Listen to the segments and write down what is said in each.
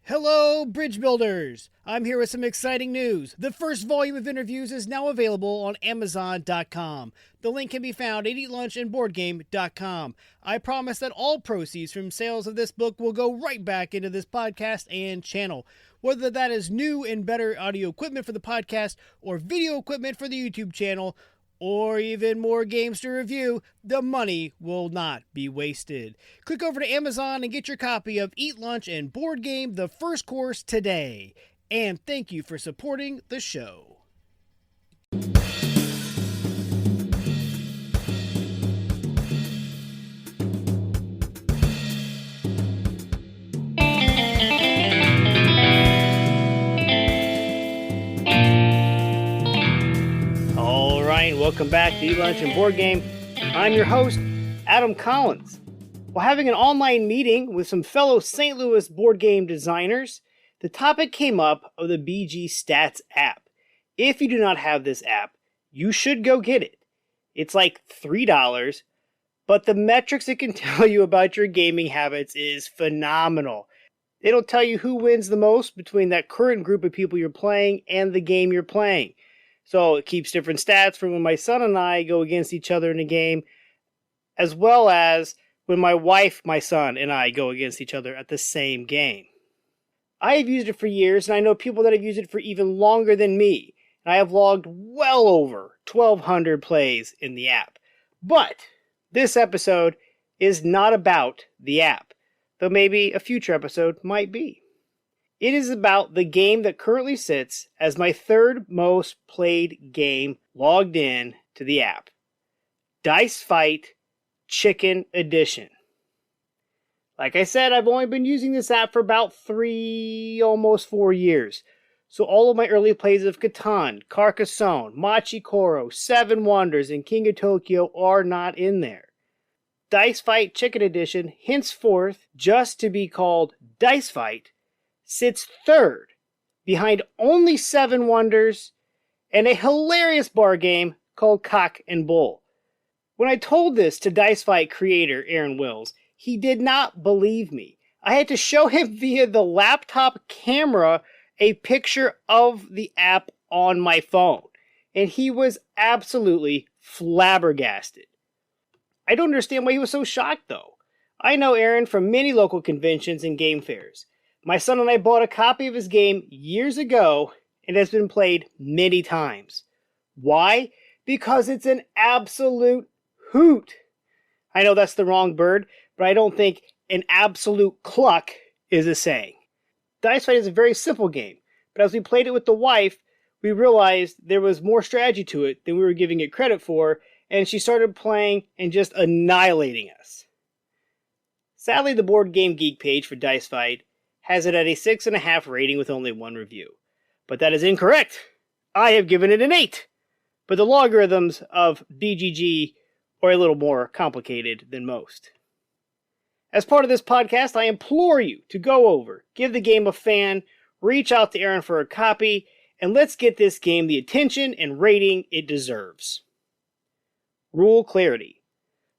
Hello, bridge builders! I'm here with some exciting news. The first volume of interviews is now available on Amazon.com. The link can be found at EatLunchandBoardGame.com. I promise that all proceeds from sales of this book will go right back into this podcast and channel. Whether that is new and better audio equipment for the podcast, or video equipment for the YouTube channel, or even more games to review, the money will not be wasted. Click over to Amazon and get your copy of Eat Lunch and Board Game: The First Course today. And thank you for supporting the show. Welcome back to Eat Lunch and Board Game. I'm your host, Adam Collins. While having an online meeting with some fellow St. Louis board game designers, the topic came up of the BG Stats app. If you do not have this app, you should go get it. It's like $3, but the metrics it can tell you about your gaming habits is phenomenal. It'll tell you who wins the most between that current group of people you're playing and the game you're playing. So it keeps different stats from when my son and I go against each other in a game, as well as when my wife, my son, and I go against each other at the same game. I have used it for years, and I know people that have used it for even longer than me. And I have logged well over 1,200 plays in the app. But this episode is not about the app, though maybe a future episode might be. It is about the game that currently sits as my third most played game logged in to the app. Dice Fight Chicken Edition. Like I said, I've only been using this app for about almost 4 years. So all of my early plays of Catan, Carcassonne, Machi Koro, Seven Wonders, and King of Tokyo are not in there. Dice Fight Chicken Edition, henceforth just to be called Dice Fight, sits third, behind only Seven Wonders and a hilarious bar game called Cock and Bull. When I told this to Dice Fight creator Aaron Wills, he did not believe me. I had to show him via the laptop camera a picture of the app on my phone, and he was absolutely flabbergasted. I don't understand why he was so shocked, though. I know Aaron from many local conventions and game fairs. My son and I bought a copy of his game years ago, and it has been played many times. Why? Because it's an absolute hoot. I know that's the wrong bird, but I don't think an absolute cluck is a saying. Dice Fight is a very simple game, but as we played it with the wife, we realized there was more strategy to it than we were giving it credit for, and she started playing and just annihilating us. Sadly, the Board Game Geek page for Dice Fight has it at a 6.5 rating with only one review. But that is incorrect. I have given it an 8. But the logarithms of BGG are a little more complicated than most. As part of this podcast, I implore you to go over, give the game a fan, reach out to Aaron for a copy, and let's get this game the attention and rating it deserves. Rule clarity.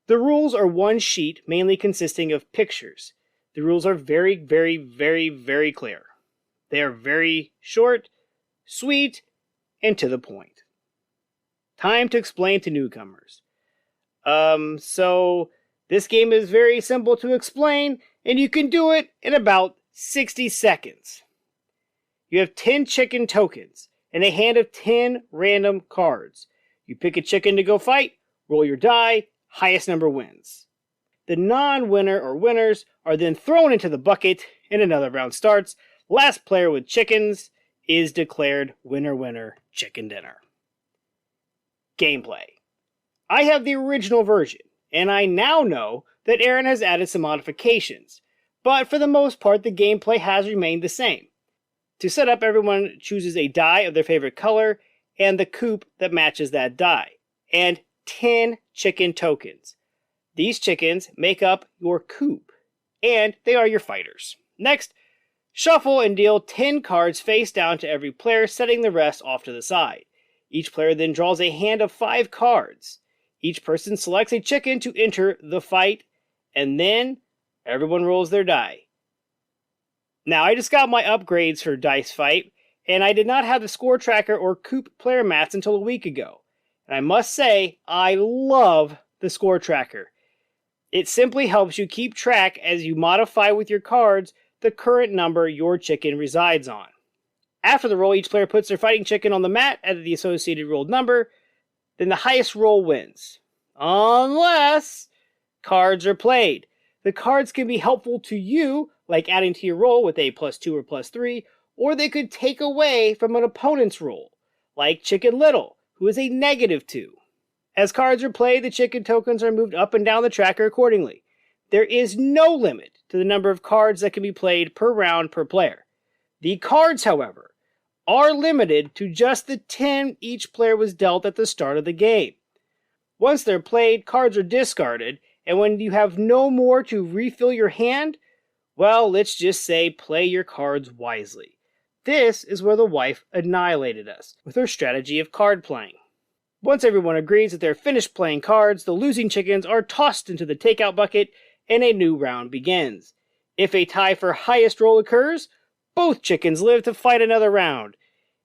The rules are one sheet mainly consisting of pictures. The rules are very, very, very, very clear. They are very short, sweet, and to the point. Time to explain to newcomers. So this game is very simple to explain, and you can do it in about 60 seconds. You have 10 chicken tokens and a hand of 10 random cards. You pick a chicken to go fight, roll your die, highest number wins. The non-winner or winners are then thrown into the bucket and another round starts. Last player with chickens is declared winner, chicken dinner. Gameplay. I have the original version, and I now know that Aaron has added some modifications, but for the most part the gameplay has remained the same. To set up, everyone chooses a die of their favorite color and the coop that matches that die, and 10 chicken tokens. These chickens make up your coop, and they are your fighters. Next, shuffle and deal 10 cards face down to every player, setting the rest off to the side. Each player then draws a hand of 5 cards. Each person selects a chicken to enter the fight, and then everyone rolls their die. Now, I just got my upgrades for Dice Fight, and I did not have the score tracker or Coop player mats until a week ago. And I must say, I love the score tracker. It simply helps you keep track as you modify with your cards the current number your chicken resides on. After the roll, each player puts their fighting chicken on the mat at the associated rolled number. Then the highest roll wins. Unless cards are played. The cards can be helpful to you, like adding to your roll with a +2 or +3, or they could take away from an opponent's roll, like Chicken Little, who is a -2. As cards are played, the chicken tokens are moved up and down the tracker accordingly. There is no limit to the number of cards that can be played per round per player. The cards, however, are limited to just the 10 each player was dealt at the start of the game. Once they're played, cards are discarded, and when you have no more to refill your hand, well, let's just say play your cards wisely. This is where the wife annihilated us with her strategy of card playing. Once everyone agrees that they're finished playing cards, the losing chickens are tossed into the takeout bucket and a new round begins. If a tie for highest roll occurs, both chickens live to fight another round.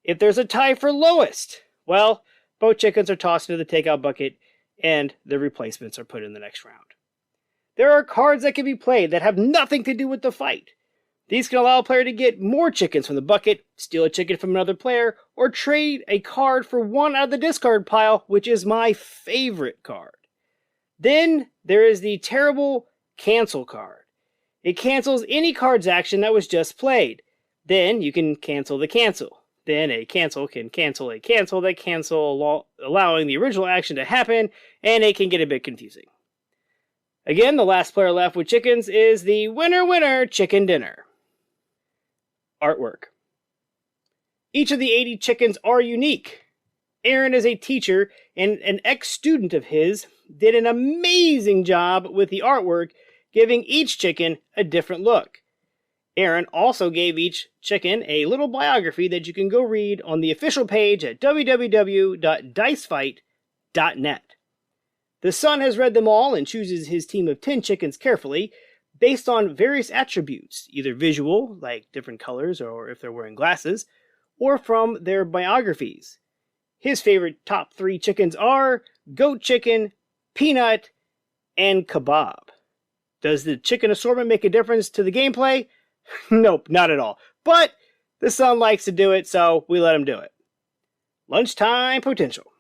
If there's a tie for lowest, well, both chickens are tossed into the takeout bucket and the replacements are put in the next round. There are cards that can be played that have nothing to do with the fight. These can allow a player to get more chickens from the bucket, steal a chicken from another player, or trade a card for one out of the discard pile, which is my favorite card. Then there is the terrible cancel card. It cancels any card's action that was just played. Then you can cancel the cancel. Then a cancel can cancel a cancel that cancel, allowing the original action to happen, and it can get a bit confusing. Again, the last player left with chickens is the winner chicken dinner. Artwork. Each of the 80 chickens are unique. Aaron is a teacher, and an ex-student of his did an amazing job with the artwork, giving each chicken a different look. Aaron also gave each chicken a little biography that you can go read on the official page at www.dicefight.net. The son has read them all and chooses his team of 10 chickens carefully, based on various attributes, either visual, like different colors or if they're wearing glasses, or from their biographies. His favorite top 3 chickens are goat chicken, peanut, and kebab. Does the chicken assortment make a difference to the gameplay? Nope, not at all. But the son likes to do it, so we let him do it. Lunchtime potential.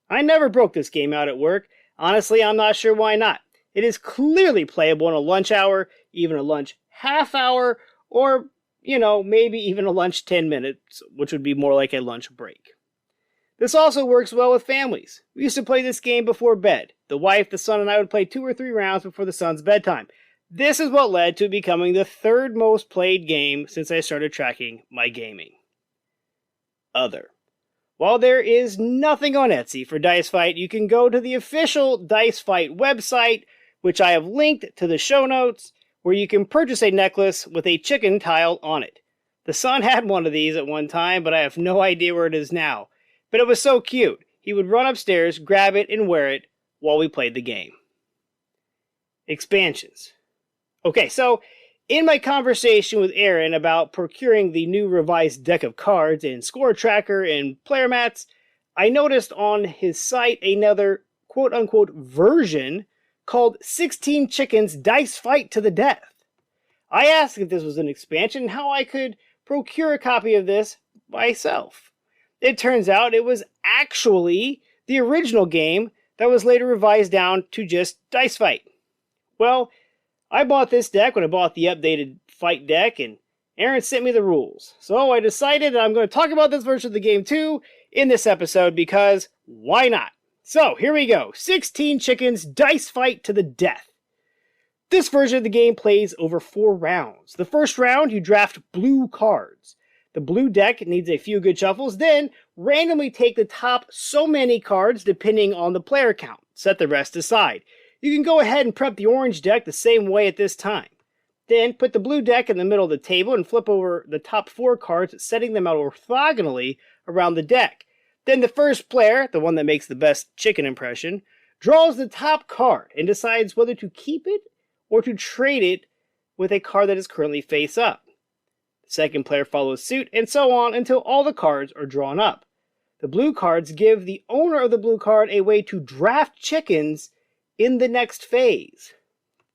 I never broke this game out at work. Honestly, I'm not sure why not. It is clearly playable in a lunch hour, even a lunch half hour, or, maybe even a lunch 10 minutes, which would be more like a lunch break. This also works well with families. We used to play this game before bed. The wife, the son, and I would play 2 or 3 rounds before the son's bedtime. This is what led to it becoming the 3rd most played game since I started tracking my gaming. Other. While there is nothing on Etsy for Dice Fight, you can go to the official Dice Fight website, which I have linked to the show notes, where you can purchase a necklace with a chicken tile on it. The son had one of these at one time, but I have no idea where it is now. But it was so cute. He would run upstairs, grab it, and wear it while we played the game. Expansions. Okay, so in my conversation with Aaron about procuring the new revised deck of cards and score tracker and player mats, I noticed on his site another quote-unquote version called 16 Chickens Dice Fight to the Death. I asked if this was an expansion and how I could procure a copy of this myself. It turns out it was actually the original game that was later revised down to just Dice Fight. Well, I bought this deck when I bought the updated Fight deck, and Aaron sent me the rules. So I decided that I'm going to talk about this version of the game too in this episode because why not? So here we go. 16 Chickens Dice Fight to the Death. This version of the game plays over 4 rounds. The first round, you draft blue cards. The blue deck needs a few good shuffles, then randomly take the top so many cards depending on the player count. Set the rest aside. You can go ahead and prep the orange deck the same way at this time. Then put the blue deck in the middle of the table and flip over the top 4 cards, setting them out orthogonally around the deck. Then the first player, the one that makes the best chicken impression, draws the top card and decides whether to keep it or to trade it with a card that is currently face up. The second player follows suit, and so on until all the cards are drawn up. The blue cards give the owner of the blue card a way to draft chickens in the next phase.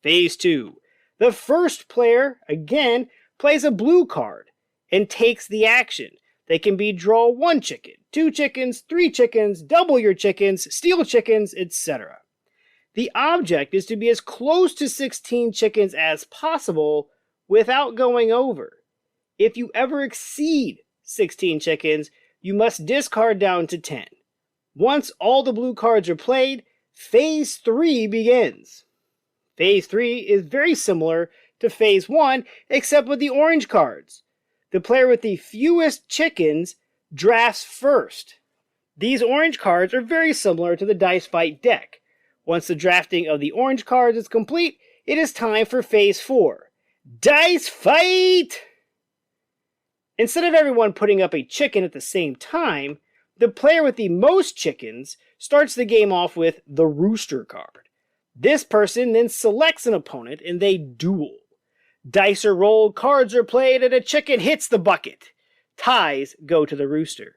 Phase 2. The first player, again, plays a blue card and takes the action. They can be draw 1 chicken, 2 chickens, 3 chickens, double your chickens, steal chickens, etc. The object is to be as close to 16 chickens as possible without going over. If you ever exceed 16 chickens, you must discard down to 10. Once all the blue cards are played, Phase 3 begins. Phase 3 is very similar to Phase 1, except with the orange cards. The player with the fewest chickens drafts first. These orange cards are very similar to the Dice Fight deck. Once the drafting of the orange cards is complete, it is time for Phase 4. Dice Fight! Instead of everyone putting up a chicken at the same time, the player with the most chickens starts the game off with the rooster card. This person then selects an opponent and they duel. Dice are rolled, cards are played, and a chicken hits the bucket. Ties go to the rooster.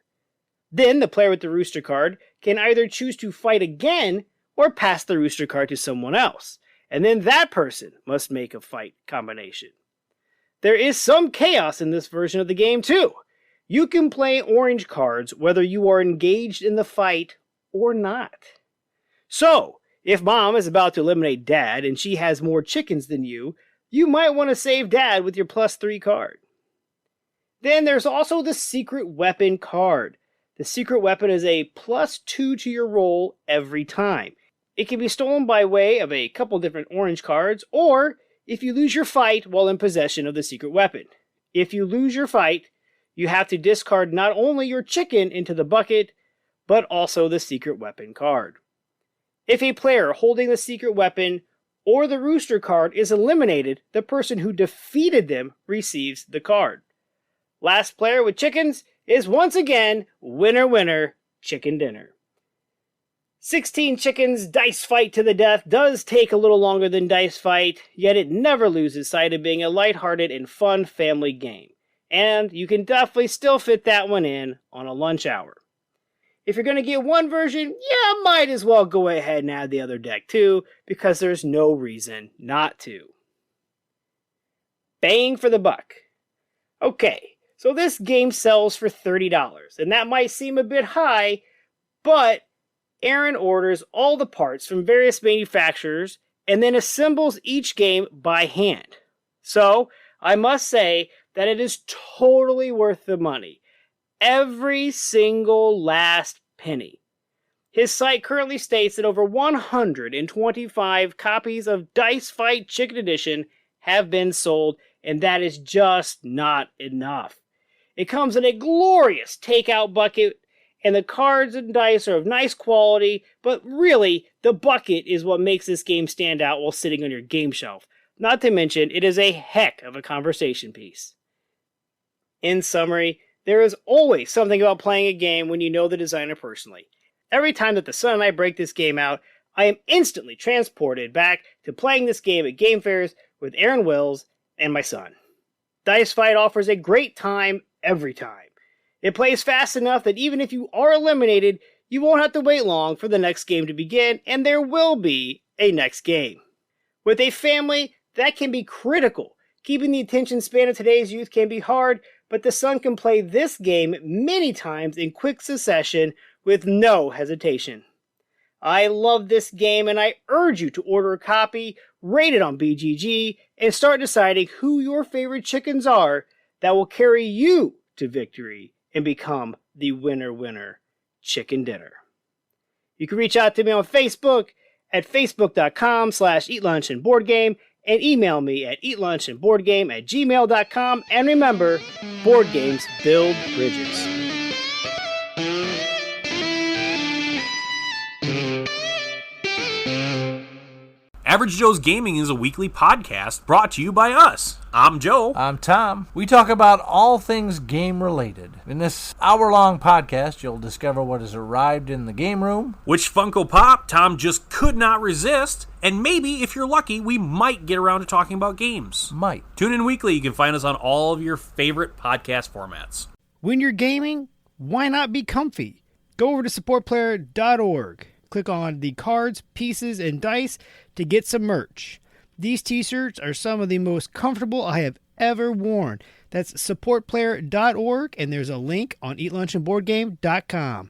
Then the player with the rooster card can either choose to fight again or pass the rooster card to someone else, and then that person must make a fight combination. There is some chaos in this version of the game too. You can play orange cards whether you are engaged in the fight or not. So, if mom is about to eliminate dad and she has more chickens than you might want to save dad with your +3 card. Then there's also the secret weapon card. The secret weapon is a +2 to your roll every time. It can be stolen by way of a couple different orange cards, or if you lose your fight while in possession of the secret weapon. If you lose your fight, you have to discard not only your chicken into the bucket, but also the secret weapon card. If a player holding the secret weapon or the rooster card is eliminated, the person who defeated them receives the card. Last player with chickens is once again winner winner chicken dinner. 16 chickens dice fight to the death does take a little longer than Dice Fight, yet it never loses sight of being a lighthearted and fun family game. And you can definitely still fit that one in on a lunch hour. If you're going to get one version, might as well go ahead and add the other deck too, because there's no reason not to. Bang for the buck. Okay, so this game sells for $30, and that might seem a bit high, but Aaron orders all the parts from various manufacturers and then assembles each game by hand. So, I must say that it is totally worth the money. Every single last penny. His site currently states that over 125 copies of Dice Fight Chicken Edition have been sold, and that is just not enough. It comes in a glorious takeout bucket, and the cards and dice are of nice quality, but really, the bucket is what makes this game stand out while sitting on your game shelf. Not to mention, it is a heck of a conversation piece. In summary, there is always something about playing a game when you know the designer personally. Every time that the son and I break this game out, I am instantly transported back to playing this game at game fairs with Aaron Wills and my son. Dice Fight offers a great time every time. It plays fast enough that even if you are eliminated, you won't have to wait long for the next game to begin, and there will be a next game. With a family, that can be critical. Keeping the attention span of today's youth can be hard, but the son can play this game many times in quick succession with no hesitation. I love this game, and I urge you to order a copy, rate it on BGG, and start deciding who your favorite chickens are that will carry you to victory and become the winner chicken dinner. You can reach out to me on Facebook at facebook.com/eatlunchandboardgame and email me at eatlunchandboardgame@gmail.com. And remember, board games build bridges. Average Joe's Gaming is a weekly podcast brought to you by us. I'm Joe. I'm Tom. We talk about all things game-related. In this hour-long podcast, you'll discover what has arrived in the game room, which Funko Pop Tom just could not resist, and maybe, if you're lucky, we might get around to talking about games. Might. Tune in weekly. You can find us on all of your favorite podcast formats. When you're gaming, why not be comfy? Go over to supportplayer.org. Click on the cards, pieces, and dice to get some merch. These t-shirts are some of the most comfortable I have ever worn. That's supportplayer.org, and there's a link on eatlunchandboardgame.com.